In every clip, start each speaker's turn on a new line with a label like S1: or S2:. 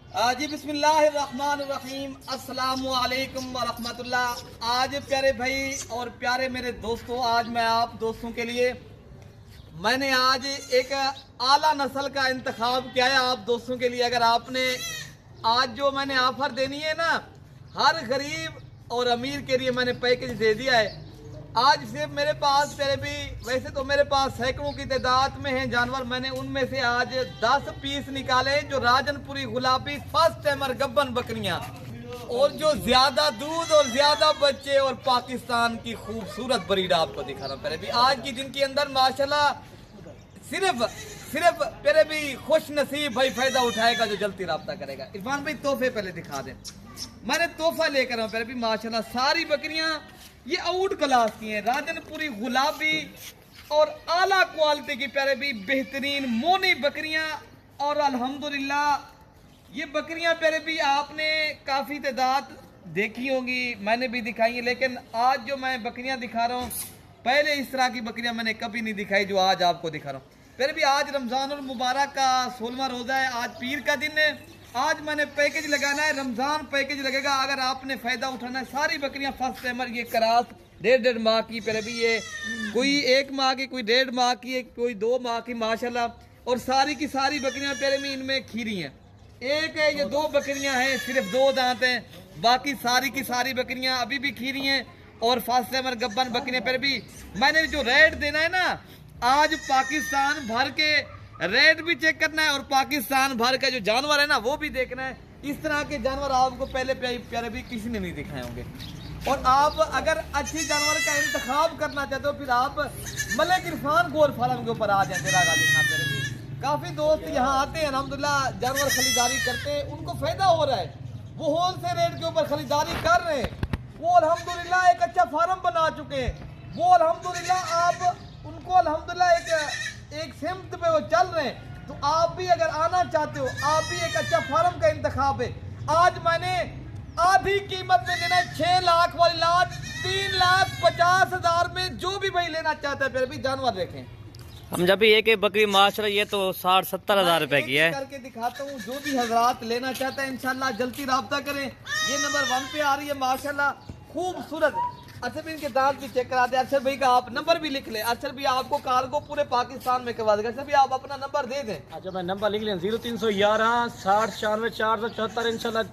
S1: जी बिस्मिल्लाहिर्रहमानिर्रहीम, अस्सलामु अलैकुम वरहमतुल्लाह। आज प्यारे भाई और प्यारे मेरे दोस्तों, आज मैं आप दोस्तों के लिए मैंने आज एक आला नस्ल का इंतखाब किया है आप दोस्तों के लिए। अगर आपने आज जो मैंने ऑफर देनी है ना, हर गरीब और अमीर के लिए मैंने पैकेज दे दिया है। आज सिर्फ मेरे पास तेरे भी, वैसे तो मेरे पास सैकड़ों की तादाद में हैं जानवर, मैंने उनमें से आज 10 पीस निकाले जो राजनपुरी गुलाबी फर्स्ट टाइमर गब्बन बकरियां, और जो ज्यादा दूध और ज्यादा बच्चे और पाकिस्तान की खूबसूरत ब्रीड आपको दिखा रहा हूँ पहले भी आज की, जिनके अंदर माशाल्लाह सिर्फ पहले भी खुश नसीब भाई फायदा उठाएगा जो जल्दी राब्ता करेगा। इरफान भाई तोहफे पहले दिखा दें, मैंने तोहफा लेकर आऊँ पहले भी। माशाल्लाह सारी बकरियां ये आउट क्लास की हैं, राजनपुरी गुलाबी और आला क्वालिटी की प्यारे भी बेहतरीन मोनी बकरियां। और अल्हम्दुलिल्लाह ये बकरियां प्यारे भी आपने काफ़ी तादाद देखी होंगी, मैंने भी दिखाई है, लेकिन आज जो मैं बकरियां दिखा रहा हूँ, पहले इस तरह की बकरियां मैंने कभी नहीं दिखाई जो आज आपको दिखा रहा हूँ। प्यारे भी आज रमज़ान और मुबारक का 16वां रोज़ा है, आज पीर का दिन है। आज मैंने पैकेज लगाना है, रमजान पैकेज लगेगा। अगर आपने फायदा उठाना है, सारी बकरियां फर्स्ट टाइमर, ये क्रास 1.5 माह की, पहले भी ये कोई 1 माह की, कोई 1.5 माह की, कोई 2 माह की माशाल्लाह। और सारी की सारी बकरियां पहले में इनमें खीरी हैं। एक है ये 2 बकरियां हैं, सिर्फ 2 दांत हैं, बाकी सारी की सारी बकरियां अभी भी खीरी हैं और फर्स्ट टाइमर गब्बन बकरियां। पहले भी मैंने जो रेट देना है ना, आज पाकिस्तान भर के रेट भी चेक करना है और पाकिस्तान भर का जो जानवर है ना वो भी देखना है। इस तरह के जानवर आपको पहले प्यारे भी किसी ने नहीं दिखाए होंगे। और आप अगर अच्छे जानवर का इंतखाब करना चाहते हो, फिर आप मलिक इरफान गोल फार्म के ऊपर आ जाए। काफी दोस्त यहाँ आते हैं, अल्हम्दुलिल्लाह जानवर खरीदारी करते हैं, उनको फायदा हो रहा है, वो होलसेल रेट के ऊपर खरीदारी कर रहे हैं, वो अल्हम्दुलिल्लाह एक अच्छा फार्म बना चुके हैं, वो अल्हम्दुलिल्लाह आप उनको अल्हम्दुलिल्लाह एक सिमत पे वो चल रहे हैं। तो आप भी अगर आना चाहते हो, आप भी एक अच्छा फार्म का इंतखाब है। आज मैंने आधी कीमत में देना है, 6 लाख वाली लाट 3,50,000 में जो भी भाई लेना चाहता है, फिर भी जानवर देखें।
S2: हम जब भी एक बकरी माशाल्लाह ये तो 60-70 हज़ार रुपए की है,
S1: करके दिखाता हूँ। जो भी हजरात लेना चाहता है इंशाल्लाह जल्दी राब्ता करें। ये नंबर 1 पे आ रही है माशाल्लाह खूबसूरत। अच्छा भी इनके दांत भी चेक करा दे। अच्छा भाई का आप नंबर भी लिख ले। अच्छा भी आपको कार्गो पूरे पाकिस्तान में करवा देगा। अच्छा भी आप अपना नंबर दे दें।
S3: अच्छा मैं नंबर लिख लें 0311 60 96 474। इंशाल्लाह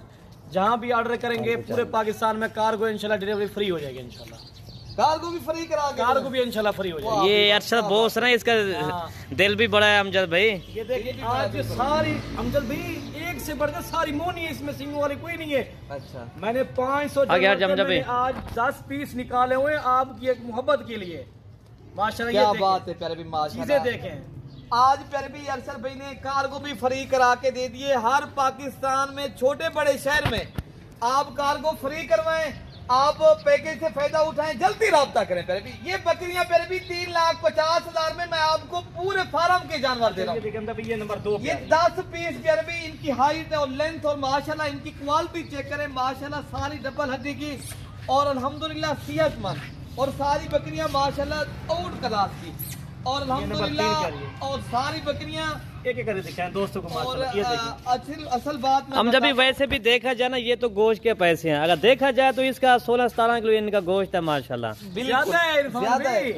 S3: जहाँ भी ऑर्डर करेंगे पूरे पाकिस्तान में कार्गो इंशाल्लाह डिलीवरी फ्री हो जाएगी। इंशाल्लाह
S1: कार्गो भी फ्री करा,
S3: कार्गो भी इंशाल्लाह फ्री हो जाएगी।
S2: ये अच्छा बॉस ना, इसका दिल भी बड़ा है अमजद भाई।
S3: ये देखिए आज सारी अमजद भाई एक से बढ़कर सारी मोनी है, इसमें सिंगों वाली कोई नहीं है।
S1: अच्छा मैंने
S3: 500 आज 10 पीस निकाले हुए आपकी एक मोहब्बत के लिए। माशाल्लाह
S1: क्या बात है प्यारे भी, माशाल्लाह
S3: चीजें देखें।
S1: आज प्यारे भी अरशद भाई ने कार्गो भी फ्री करा के दे दिए। हर पाकिस्तान में छोटे बड़े शहर में आप कार्गो फ्री करवाएं, आप पैकेज से फायदा उठाएं, जल्दी राब्ता करें। प्यारे भी ये बकरियां प्यारे भी 3,50,000 में मैं आपको पूरे फार्म के जानवर दे रहा हूँ।
S3: ये नंबर 2
S1: ये 10 पीस प्यारे भी, इनकी हाइट और लेंथ और माशाल्लाह इनकी क्वालिटी चेक करें। माशाल्लाह सारी डबल हड्डी की और अल्हम्दुलिल्लाह सेहतमंद, और सारी बकरियां माशाल्लाह आउट क्लास की, और अल्हम्दुलिल्लाह और सारी बकरियां
S3: एक एक दिखाएं दोस्तों को। माशाल्लाह
S1: असल बात
S2: हम जब भी वैसे भी देखा जाए ना, ये तो गोश्त के पैसे हैं। अगर देखा जाए तो इसका 16-17 किलो इनका गोश्त है माशाल्लाह।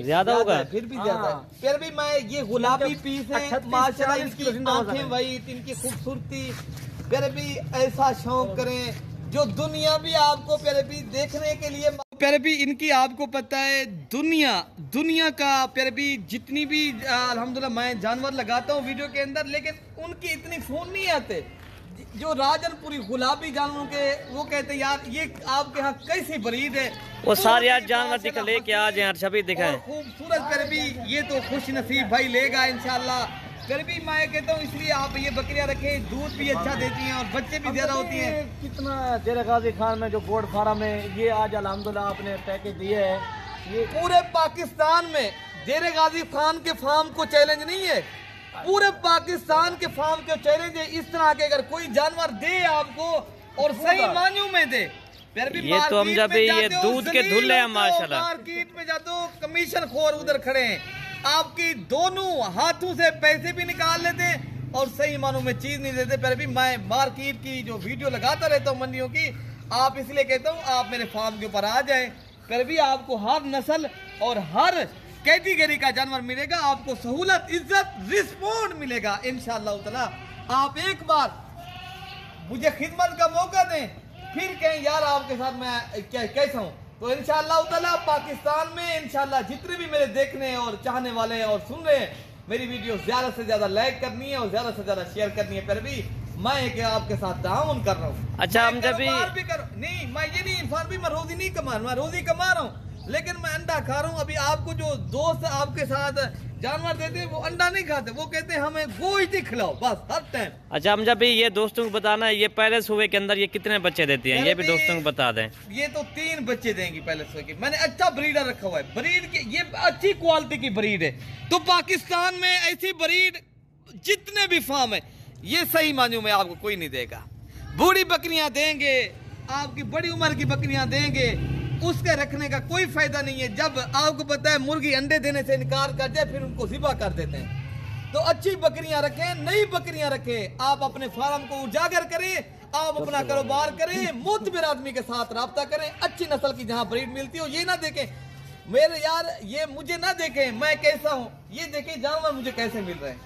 S2: ज्यादा होगा,
S1: फिर भी ज्यादा है। फिर भी मैं ये गुलाबी पीस है माशाल्लाह, इनकी आंखें वही, इनकी खूबसूरती। फिर भी ऐसा शौक करें जो दुनिया भी आपको प्यारे भी देखने के लिए, प्यारे भी इनकी आपको पता है दुनिया का प्यारे भी जितनी भी अल्हम्दुलिल्लाह मैं जानवर लगाता हूँ वीडियो के अंदर, लेकिन उनके इतने फोन नहीं आते जो राजनपुरी गुलाबी जानवरों के। वो कहते हैं यार ये आपके यहाँ कैसी ब्रीड है,
S2: वो सारे आज जानवर दिखा लेके आ जाए, छवि दिखाए
S1: खूबसूरत। प्यारे भी ये तो खुश नसीब भाई लेगा इंशाल्लाह। फिर भी मैं कहता हूँ इसलिए आप ये बकरियां रखें, दूध भी अच्छा देती हैं और बच्चे भी ज्यादा होती हैं।
S3: कितना जेर गाजी खान में जो गोड फार्म है, ये आज अल्हम्दुलिल्लाह आपने पैकेज दिए है।
S1: ये पूरे पाकिस्तान में जेर गाजी खान के फार्म को चैलेंज नहीं है, पूरे पाकिस्तान के फार्म को चैलेंज है। इस तरह के अगर कोई जानवर दे आपको और सही मायनों में दे, फिर भी
S2: ये तो हम जब ये दूध के धुले हैं माशाल्लाह।
S1: मार्केट में जाते हो कमीशन खोर उधर खड़े हैं, आपकी दोनों हाथों से पैसे भी निकाल लेते हैं और सही मानों में चीज नहीं देते। फिर भी मैं मार्केट की जो वीडियो लगाता रहता हूँ मंडियों की, आप इसलिए कहता हूँ आप मेरे फार्म के ऊपर आ जाएं। फिर भी आपको हर नस्ल और हर कैटेगरी का जानवर मिलेगा, आपको सहूलत, इज्जत, रिस्पॉन्ड मिलेगा इंशाअल्लाह ताला। आप एक बार मुझे खिदमत का मौका दें, फिर कहें यार आपके साथ मैं कैसा हूँ, तो इंशाअल्लाह ताला पाकिस्तान में इंशाअल्लाह जितने भी मेरे देखने और चाहने वाले हैं और सुन रहे हैं, मेरी वीडियो ज्यादा से ज्यादा लाइक करनी है और ज्यादा से ज्यादा शेयर करनी है। फिर भी मैं एक आपके साथ ताउन कर रहा हूँ।
S2: अच्छा, हम जब भी
S1: नहीं, मैं ये नहीं इरफान भी मैं रोजी नहीं कमा रहा हूँ, मैं रोजी कमा रहा हूँ लेकिन मैं अंडा खा रहा हूँ। अभी आपको जो दोस्त आपके साथ जानवर देते हैं वो अंडा नहीं खाते, वो कहते हैं हमें गोश्त ही खिलाओ बस हर टाइम।
S2: अच्छा, हम जब भी ये दोस्तों को बताना है, ये पहले सुबह के अंदर ये कितने बच्चे देती हैं, ये भी दोस्तों को बता दें।
S1: ये तो 3 बच्चे देंगी पहले सुबह की। मैंने अच्छा ब्रीडर रखा हुआ है, ब्रीड की ये अच्छी क्वालिटी की ब्रीड है। तो पाकिस्तान में ऐसी ब्रीड जितने भी फार्म है, ये सही मानूं में आपको कोई नहीं देगा। बूढ़ी बकरियां देंगे, आपकी बड़ी उम्र की बकरियां देंगे, उसके रखने का कोई फायदा नहीं है। जब आपको पता है मुर्गी अंडे देने से इनकार कर जाए फिर उनको ज़िबा कर देते हैं। तो अच्छी बकरियां रखें, नई बकरियां रखें, आप अपने फार्म को उजागर करें, आप अपना कारोबार करें, मुतबर आदमी के साथ राब्ता करें, अच्छी नस्ल की जहां ब्रीड मिलती हो। ये ना देखें मेरे यार, ये मुझे ना देखें मैं कैसा हूँ, ये देखें जानवर मुझे कैसे मिल रहे हैं।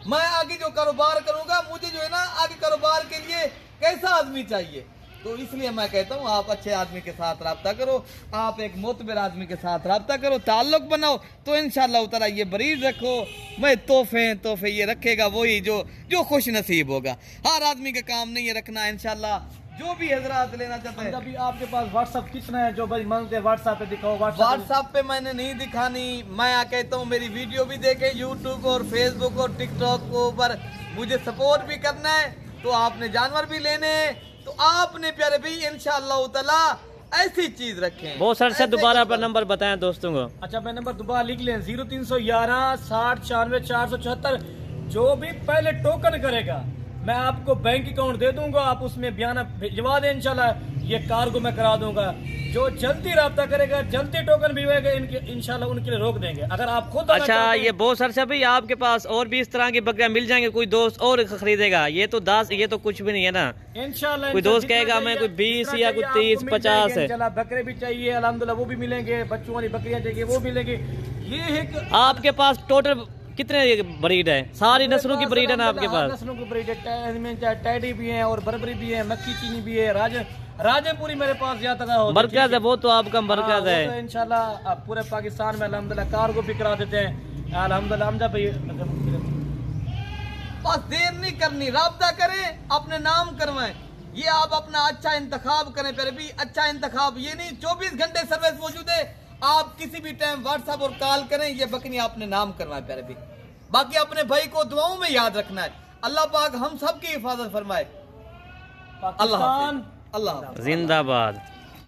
S1: मैं आगे जो कारोबार करूंगा, मुझे जो है ना आगे कारोबार के लिए कैसा आदमी चाहिए। तो इसलिए मैं कहता हूँ आप अच्छे आदमी के साथ राब्ता करो, आप एक मोतबर आदमी के साथ राब्ता करो, ताल्लुक बनाओ, तो इंशाअल्लाह ताला ये ब्रीड रखो। मैं तोहफे ये रखेगा वही जो खुश नसीब होगा। हर आदमी का काम नहीं है रखना। इंशाअल्लाह जो भी हजरात लेना चाहते हैं।
S3: अभी आपके पास व्हाट्सएप कितना है जो भाई मांगते हैं व्हाट्सएप पे दिखाओ।
S1: व्हाट्सएप पे मैंने नहीं दिखानी, मैं कहता हूँ मेरी वीडियो भी देखे यूट्यूब और फेसबुक और टिकटॉक को ऊपर, मुझे सपोर्ट भी करना है। तो आपने जानवर भी लेने हैं तो आपने प्यारे भाई इंशाअल्लाह ताला ऐसी चीज रखें।
S2: बहुत सर से दोबारा अपना नंबर बताएं दोस्तों को।
S3: अच्छा, मैं नंबर दोबारा लिख लें 0311 60 96 474। जो भी पहले टोकन करेगा मैं आपको बैंक अकाउंट दे दूंगा, आप उसमें बयाना भिजवा दें इंशाल्लाह, ये कार्गो में करा दूंगा। जो जल्दी राब्ता करेगा, जल्दी टोकन भिजवाएगा, इनके इंशाल्लाह उनके लिए रोक देंगे। अगर आप खुद
S2: अच्छा, ये बहुत सर से भाई आपके पास और भी इस तरह की बकरियां मिल जाएंगे, कोई दोस्त और खरीदेगा, ये तो 10 ये तो कुछ भी नहीं है ना
S3: इंशाल्लाह।
S2: कोई दोस्त कहेगा मैं कोई 20 या कोई 30 50 है।
S3: बकरे भी चाहिए अल्हम्दुलिल्लाह, वो भी मिलेंगे, बच्चों वाली बकरियां चाहिए वो मिलेंगे। ये है
S2: आपके पास टोटल कितने ब्रीड है? सारी नस्लों की ब्रीड है ना आपके पास?
S3: नस्लों की ब्रीड है, टैडी भी है और बर्बरी भी है, मक्की चीनी भी है, राजनपुरी मेरे पास ज्यादा
S2: बरकत है, वो तो आपका बरकत है।
S3: तो इंशाल्लाह आप पूरे पाकिस्तान में अल्हम्दुलिल्लाह कार्गो भी करा देते हैं अल्हम्दुलिल्लाह। हम जब
S1: बस देर नहीं करनी, राब्ता करें, अपने नाम करवाएं। ये आप अपना अच्छा इंतखाब करें, फिर भी अच्छा इंतखाब ये नहीं 24 घंटे सर्विस मौजूद है, आप किसी भी टाइम व्हाट्सएप और कॉल करें, ये बकरी अपने नाम करवाएं प्यारे भी। बाकी अपने भाई को दुआओं में याद रखना है। अल्लाह पाक हम सब की हिफाजत फरमाए। अल्लाह जिंदाबाद।